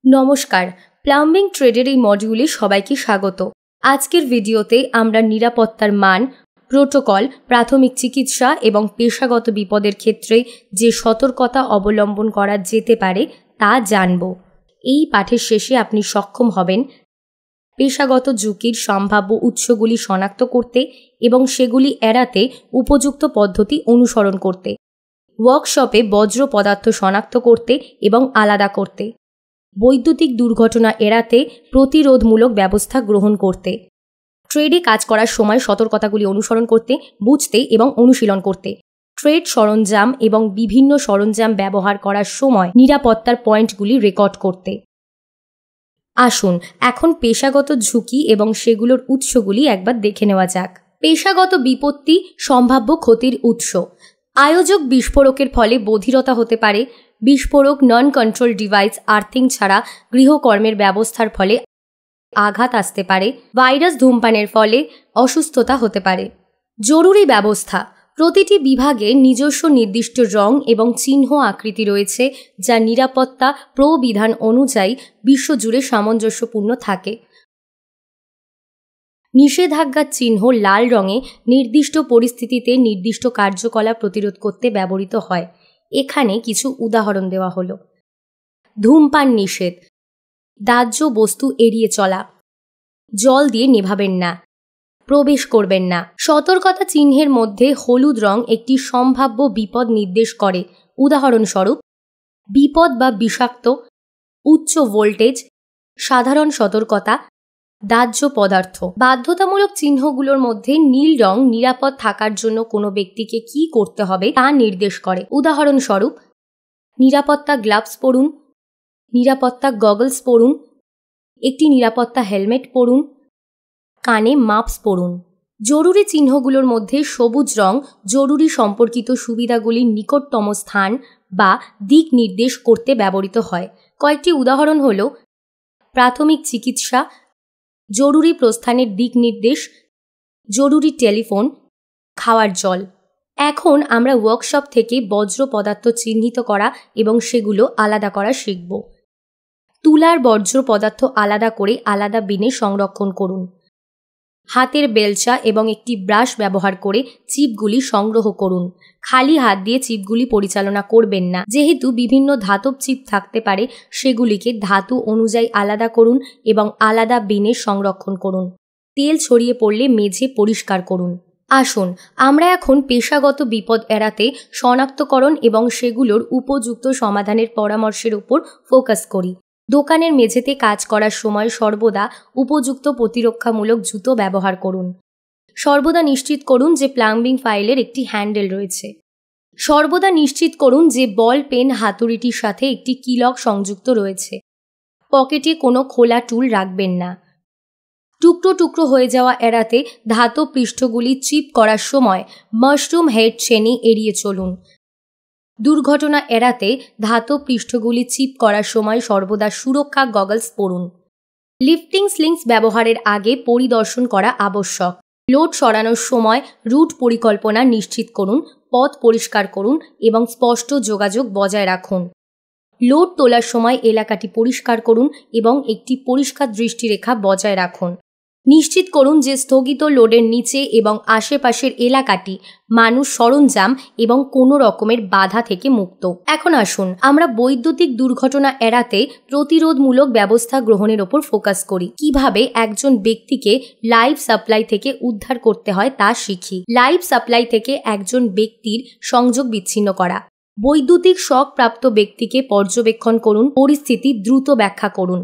নমস্কার, প্লাম্বিং ট্রেডের এই মডিউলে সবাইকে স্বাগত। আজকের ভিডিওতে আমরা নিরাপত্তার মান, প্রোটোকল, প্রাথমিক চিকিৎসা এবং পেশাগত বিপদের ক্ষেত্রে যে সতর্কতা অবলম্বন করা যেতে পারে তা জানব। এই পাঠের শেষে আপনি সক্ষম হবেন পেশাগত ঝুঁকির সম্ভাব্য উৎসগুলি শনাক্ত করতে এবং সেগুলি এড়াতে উপযুক্ত পদ্ধতি অনুসরণ করতে, ওয়ার্কশপে বজ্র পদার্থ শনাক্ত করতে এবং আলাদা করতে, বৈদ্যুতিক দুর্ঘটনা এড়াতে প্রতিরোধমূলক ব্যবস্থা গ্রহণ করতে, ট্রেডে কাজ করার সময় সতর্কতাগুলি অনুসরণ করতে, বুঝতে এবং অনুশীলন করতে, ট্রেড সরঞ্জাম এবং বিভিন্ন সরঞ্জাম ব্যবহার করার সময় নিরাপত্তার পয়েন্টগুলি রেকর্ড করতে। আসুন এখন পেশাগত ঝুঁকি এবং সেগুলোর উৎসগুলি একবার দেখে নেওয়া যাক। পেশাগত বিপত্তি, সম্ভাব্য ক্ষতির উৎস। আয়োজক বিস্ফোরকের ফলে বধিরতা হতে পারে। বিস্ফোরক, নন কন্ট্রোল ডিভাইস, আর্থিং ছাড়া গৃহকর্মের ব্যবস্থার ফলে আঘাত আসতে পারে। ভাইরাস ধূমপানের ফলে অসুস্থতা হতে পারে। জরুরি ব্যবস্থা। প্রতিটি বিভাগে নিজস্ব নির্দিষ্ট রং এবং চিহ্ন আকৃতি রয়েছে যা নিরাপত্তা প্রবিধান অনুযায়ী বিশ্বজুড়ে সামঞ্জস্যপূর্ণ থাকে। নিষেধাজ্ঞার চিহ্ন লাল রঙে নির্দিষ্ট পরিস্থিতিতে নির্দিষ্ট কার্যকলাপ প্রতিরোধ করতে ব্যবহৃত হয়। এখানে কিছু উদাহরণ দেওয়া হলো। ধূমপান নিষেধ, দাহ্য বস্তু এড়িয়ে চলা, জল দিয়ে নেভাবেন না, প্রবেশ করবেন না। সতর্কতা চিহ্নের মধ্যে হলুদ রং একটি সম্ভাব্য বিপদ নির্দেশ করে। উদাহরণস্বরূপ, বিপদ বা বিষাক্ত, উচ্চ ভোল্টেজ, সাধারণ সতর্কতা, দাহ্য পদার্থ। বাধ্যতামূলক চিহ্নগুলোর মধ্যে নীল রং নিরাপদ থাকার জন্য কোনো ব্যক্তিকে কী করতে হবে তা নির্দেশ করে। উদাহরণস্বরূপ, নিরাপত্তা গ্লাভস পরুন, নিরাপত্তা গগলস পরুন, একটি নিরাপত্তা হেলমেট পরুন, কানে মাস্ক পরুন। জরুরি চিহ্নগুলোর মধ্যে সবুজ রং জরুরি সম্পর্কিত সুবিধাগুলির নিকটতম স্থান বা দিক নির্দেশ করতে ব্যবহৃত হয়। কয়েকটি উদাহরণ হল প্রাথমিক চিকিৎসা, জরুরি প্রস্থানের দিক নির্দেশ, জরুরি টেলিফোন, খাওয়ার জল। এখন আমরা ওয়ার্কশপ থেকে বজ্র পদার্থ চিহ্নিত করা এবং সেগুলো আলাদা করা শিখব। তুলার বজ্র পদার্থ আলাদা করে আলাদা বিনে সংরক্ষণ করুন। হাতের বেলচা এবং একটি ব্রাশ ব্যবহার করে চিপগুলি সংগ্রহ করুন। খালি হাত দিয়ে চিপগুলি পরিচালনা করবেন না। যেহেতু বিভিন্ন ধাতব চিপ থাকতে পারে, সেগুলিকে ধাতু অনুযায়ী আলাদা করুন এবং আলাদা বিনে সংরক্ষণ করুন। তেল ছড়িয়ে পড়লে মেঝে পরিষ্কার করুন। আসুন আমরা এখন পেশাগত বিপদ এড়াতে শনাক্তকরণ এবং সেগুলোর উপযুক্ত সমাধানের পরামর্শের উপর ফোকাস করি। দোকানের মেঝেতে কাজ করার সময় সর্বদা উপযুক্ত প্রতিরক্ষামূলক জুতো ব্যবহার করুন। সর্বদা নিশ্চিত করুন যে প্লাম্বিং ফাইলের একটি হ্যান্ডেল রয়েছে। সর্বদা নিশ্চিত করুন যে বল পেন হাতুড়িটির সাথে একটি কিলক সংযুক্ত রয়েছে। পকেটে কোনো খোলা টুল রাখবেন না। টুকরো টুকরো হয়ে যাওয়া এড়াতে ধাতব পৃষ্ঠগুলি চিপ করার সময় মাশরুম হেড চেনে এড়িয়ে চলুন। দুর্ঘটনা এড়াতে ধাতব পৃষ্ঠগুলি চিপ করার সময় সর্বদা সুরক্ষা গগলস পরুন। লিফটিং স্লিংস ব্যবহারের আগে পরিদর্শন করা আবশ্যক। লোড সরানোর সময় রুট পরিকল্পনা নিশ্চিত করুন, পথ পরিষ্কার করুন এবং স্পষ্ট যোগাযোগ বজায় রাখুন। লোড তোলার সময় এলাকাটি পরিষ্কার করুন এবং একটি পরিষ্কার দৃষ্টিরেখা বজায় রাখুন। নিশ্চিত করুন যে স্থগিত লোডের নিচে এবং আশেপাশের এলাকাটি মানুষ, সরঞ্জাম এবং কোনো রকমের বাধা থেকে মুক্ত। এখন আসুন আমরা বৈদ্যুতিক দুর্ঘটনা এড়াতে প্রতিরোধমূলক ব্যবস্থা গ্রহণের ওপর ফোকাস করি। কিভাবে একজন ব্যক্তিকে লাইফ সাপ্লাই থেকে উদ্ধার করতে হয় তা শিখি। লাইফ সাপ্লাই থেকে একজন ব্যক্তির সংযোগ বিচ্ছিন্ন করা। বৈদ্যুতিক শক প্রাপ্ত ব্যক্তিকে পর্যবেক্ষণ করুন, পরিস্থিতি দ্রুত ব্যাখ্যা করুন।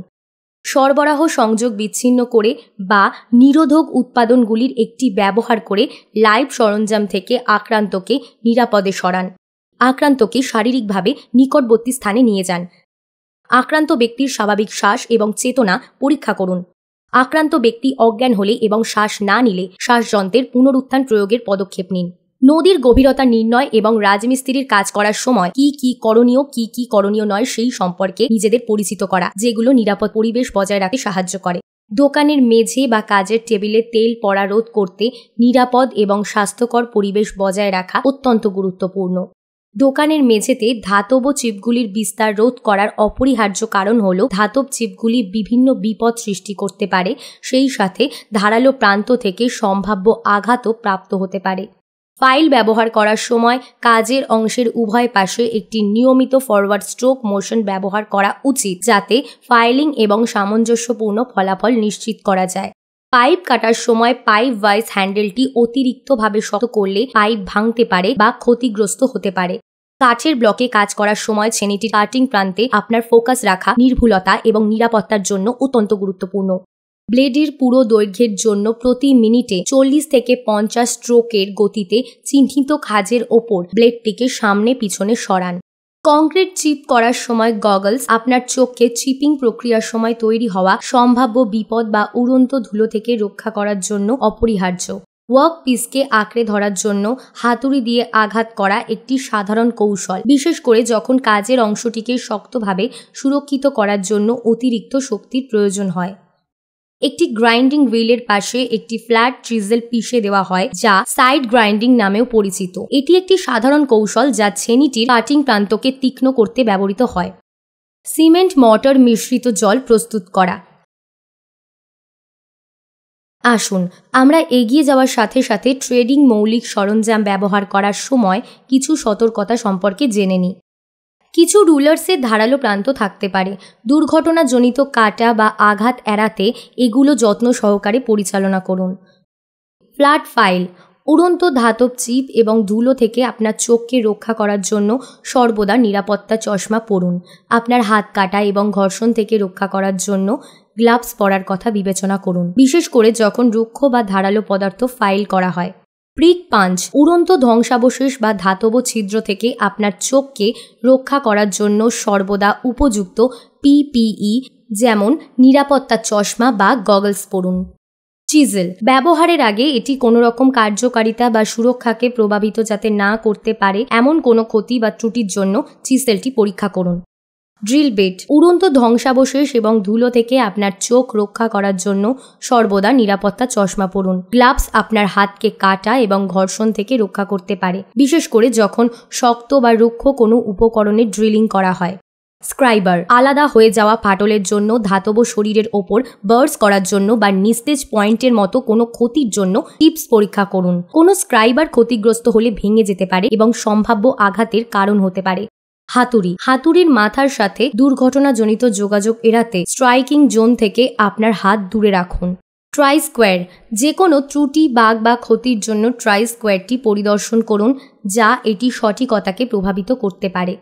সরবরাহ সংযোগ বিচ্ছিন্ন করে বা নিরোধক উৎপাদনগুলির একটি ব্যবহার করে লাইভ সরঞ্জাম থেকে আক্রান্তকে নিরাপদে সরান। আক্রান্তকে শারীরিকভাবে নিকটবর্তী স্থানে নিয়ে যান। আক্রান্ত ব্যক্তির স্বাভাবিক শ্বাস এবং চেতনা পরীক্ষা করুন। আক্রান্ত ব্যক্তি অজ্ঞান হলে এবং শ্বাস না নিলে শ্বাসযন্ত্রের পুনরুত্থান প্রয়োগের পদক্ষেপ নিন। নদীর গভীরতা নির্ণয় এবং রাজমিস্ত্রির কাজ করার সময় কি কি করণীয় নয় সেই সম্পর্কে নিজেদের পরিচিত করা, যেগুলো নিরাপদ পরিবেশ বজায় রাখতে সাহায্য করে। দোকানের মেঝে বা কাজের টেবিলে তেল পড়া রোধ করতে নিরাপদ এবং স্বাস্থ্যকর পরিবেশ বজায় রাখা অত্যন্ত গুরুত্বপূর্ণ। দোকানের মেঝেতে ধাতব চিপগুলির বিস্তার রোধ করার অপরিহার্য কারণ হল ধাতব চিপগুলি বিভিন্ন বিপদ সৃষ্টি করতে পারে, সেই সাথে ধারালো প্রান্ত থেকে সম্ভাব্য আঘাতও প্রাপ্ত হতে পারে। ফাইল ব্যবহার করার সময় কাজের অংশের উভয় পাশে একটি নিয়মিত ফরওয়ার্ড স্ট্রোক মোশন ব্যবহার করা উচিত, যাতে ফাইলিং এবং সামঞ্জস্যপূর্ণ ফলাফল নিশ্চিত করা যায়। পাইপ কাটার সময় পাইপ ভাইস হ্যান্ডেলটি অতিরিক্তভাবে শক্ত করলে পাইপ ভাঙতে পারে বা ক্ষতিগ্রস্ত হতে পারে। কাঠের ব্লকে কাজ করার সময় ছেনিটির কাটিং প্রান্তে আপনার ফোকাস রাখা নির্ভুলতা এবং নিরাপত্তার জন্য অত্যন্ত গুরুত্বপূর্ণ। ব্লেডের পুরো দৈর্ঘ্যের জন্য প্রতি মিনিটে 40 থেকে 50 স্ট্রোকের গতিতে চিহ্নিত খাঁজের ওপর ব্লেডটিকে সামনে পিছনে সরান। কংক্রিট চিপ করার সময় গগলস আপনার চোখকে চিপিং প্রক্রিয়ার সময় তৈরি হওয়া সম্ভাব্য বিপদ বা উড়ন্ত ধুলো থেকে রক্ষা করার জন্য অপরিহার্য। ওয়ার্ক পিসকে আঁকড়ে ধরার জন্য হাতুড়ি দিয়ে আঘাত করা একটি সাধারণ কৌশল, বিশেষ করে যখন কাজের অংশটিকে শক্তভাবে সুরক্ষিত করার জন্য অতিরিক্ত শক্তির প্রয়োজন হয়। একটি গ্রাইন্ডিং হুইলের পাশে একটি ফ্ল্যাট চিজেল পিষে দেওয়া হয়, যা সাইড গ্রাইন্ডিং নামেও পরিচিত। এটি একটি সাধারণ কৌশল যা ছেনিটির কাটিং প্রান্তকে তীক্ষ্ণ করতে ব্যবহৃত হয়। সিমেন্ট মর্টার মিশ্রিত জল প্রস্তুত করা। আসুন আমরা এগিয়ে যাওয়ার সাথে সাথে ট্রেডিং মৌলিক সরঞ্জাম ব্যবহার করার সময় কিছু সতর্কতা সম্পর্কে জেনে নিই। কিছু রুলার্সের ধারালো প্রান্ত থাকতে পারে। দুর্ঘটনাজনিত কাটা বা আঘাত এড়াতে এগুলো যত্ন সহকারে পরিচালনা করুন। ফ্ল্যাট ফাইল, উড়ন্ত ধাতব চিপ এবং ধুলো থেকে আপনার চোখকে রক্ষা করার জন্য সর্বদা নিরাপত্তা চশমা পরুন। আপনার হাত কাটা এবং ঘর্ষণ থেকে রক্ষা করার জন্য গ্লাভস পরার কথা বিবেচনা করুন, বিশেষ করে যখন রুক্ষ বা ধারালো পদার্থ ফাইল করা হয়। প্রিক পাঞ্চ, উড়ন্ত ধ্বংসাবশেষ বা ধাতব ছিদ্র থেকে আপনার চোখকে রক্ষা করার জন্য সর্বদা উপযুক্ত পিপিই যেমন নিরাপত্তা চশমা বা গগলস পরুন। চিজেল, ব্যবহারের আগে এটি কোনো রকম কার্যকারিতা বা সুরক্ষাকে প্রভাবিত যাতে না করতে পারে এমন কোনো ক্ষতি বা ত্রুটির জন্য চিজেলটি পরীক্ষা করুন। ড্রিল বিট, উড়ন্ত ধ্বংসাবশেষ এবং ধুলো থেকে আপনার চোখ রক্ষা করার জন্য সর্বদা নিরাপত্তা চশমা পরুন। গ্লাভস আপনার হাতকে কাটা এবং ঘর্ষণ থেকে রক্ষা করতে পারে, বিশেষ করে যখন শক্ত বা রুক্ষ কোনো উপকরণে ড্রিলিং করা হয়। স্ক্রাইবার, আলাদা হয়ে যাওয়া ফাটলের জন্য, ধাতব শরীরের ওপর বার্স করার জন্য বা নিস্তেজ পয়েন্টের মতো কোনো ক্ষতির জন্য টিপস পরীক্ষা করুন। কোনো স্ক্রাইবার ক্ষতিগ্রস্ত হলে ভেঙে যেতে পারে এবং সম্ভাব্য আঘাতের কারণ হতে পারে। হাতুড়ি, হাতুড়ির মাথার সাথে দুর্ঘটনাজনিত যোগাযোগ এড়াতে স্ট্রাইকিং জোন থেকে আপনার হাত দূরে রাখুন। ট্রাই স্কোয়ার, যে কোনো ত্রুটি, বাগ বা ক্ষতির জন্য ট্রাই স্কোয়ারটি পরিদর্শন করুন, যা এটি সঠিকতাকে প্রভাবিত করতে পারে।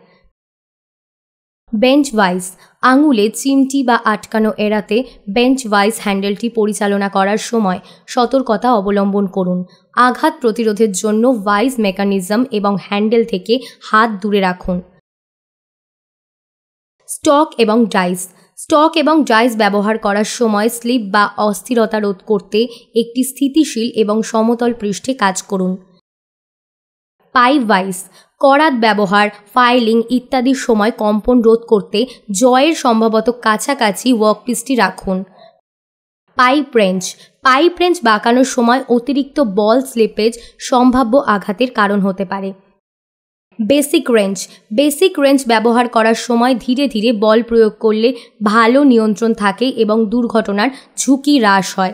বেঞ্চ ভাইস, আঙুলে চিমটি বা আটকানো এড়াতে বেঞ্চ ভাইস হ্যান্ডেলটি পরিচালনা করার সময় সতর্কতা অবলম্বন করুন। আঘাত প্রতিরোধের জন্য ভাইস মেকানিজম এবং হ্যান্ডেল থেকে হাত দূরে রাখুন। স্টক এবং ডাইস, স্টক এবং ডাইস ব্যবহার করার সময় স্লিপ বা অস্থিরতা রোধ করতে একটি স্থিতিশীল এবং সমতল পৃষ্ঠে কাজ করুন। পাইপ ভাইস, করাত ব্যবহার, ফাইলিং ইত্যাদির সময় কম্পন রোধ করতে জয়ের সম্ভবত কাছাকাছি ওয়ার্কপিসটি রাখুন। পাইপ রেঞ্চ, পাইপ রেঞ্চ বাঁকানোর সময় অতিরিক্ত বল স্লিপেজ সম্ভাব্য আঘাতের কারণ হতে পারে। বেসিক রেঞ্চ, বেসিক রেঞ্চ ব্যবহার করার সময় ধীরে ধীরে বল প্রয়োগ করলে ভালো নিয়ন্ত্রণ থাকে এবং দুর্ঘটনার ঝুঁকি হ্রাস হয়।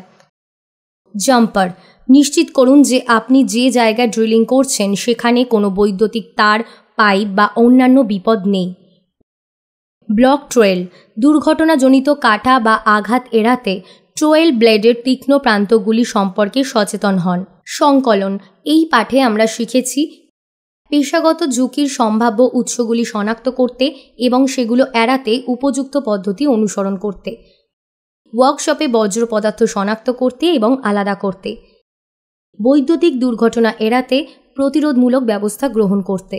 জাম্পার, নিশ্চিত করুন যে আপনি যে জায়গায় ড্রিলিং করছেন সেখানে কোনো বৈদ্যুতিক তার, পাইপ বা অন্যান্য বিপদ নেই। ব্লক ট্রেল, দুর্ঘটনাজনিত কাটা বা আঘাত এড়াতে ট্রেল ব্লেডের তীক্ষ্ণ প্রান্তগুলি সম্পর্কে সচেতন হন। সংকলন, এই পাঠে আমরা শিখেছি পেশাগত ঝুঁকির সম্ভাব্য উৎসগুলি শনাক্ত করতে এবং সেগুলো এড়াতে উপযুক্ত পদ্ধতি অনুসরণ করতে, ওয়ার্কশপে বজ্র পদার্থ শনাক্ত করতে এবং আলাদা করতে, বৈদ্যুতিক দুর্ঘটনা এড়াতে প্রতিরোধমূলক ব্যবস্থা গ্রহণ করতে,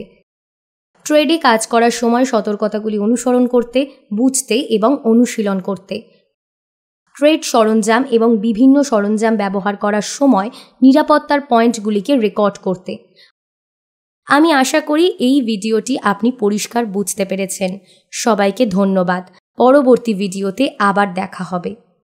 ট্রেডে কাজ করার সময় সতর্কতাগুলি অনুসরণ করতে, বুঝতে এবং অনুশীলন করতে, ট্রেড সরঞ্জাম এবং বিভিন্ন সরঞ্জাম ব্যবহার করার সময় নিরাপত্তার পয়েন্টগুলিকে রেকর্ড করতে। আমি আশা করি এই ভিডিওটি আপনি পরিষ্কার বুঝতে পেরেছেন। সবাইকে ধন্যবাদ। পরবর্তী ভিডিওতে আবার দেখা হবে।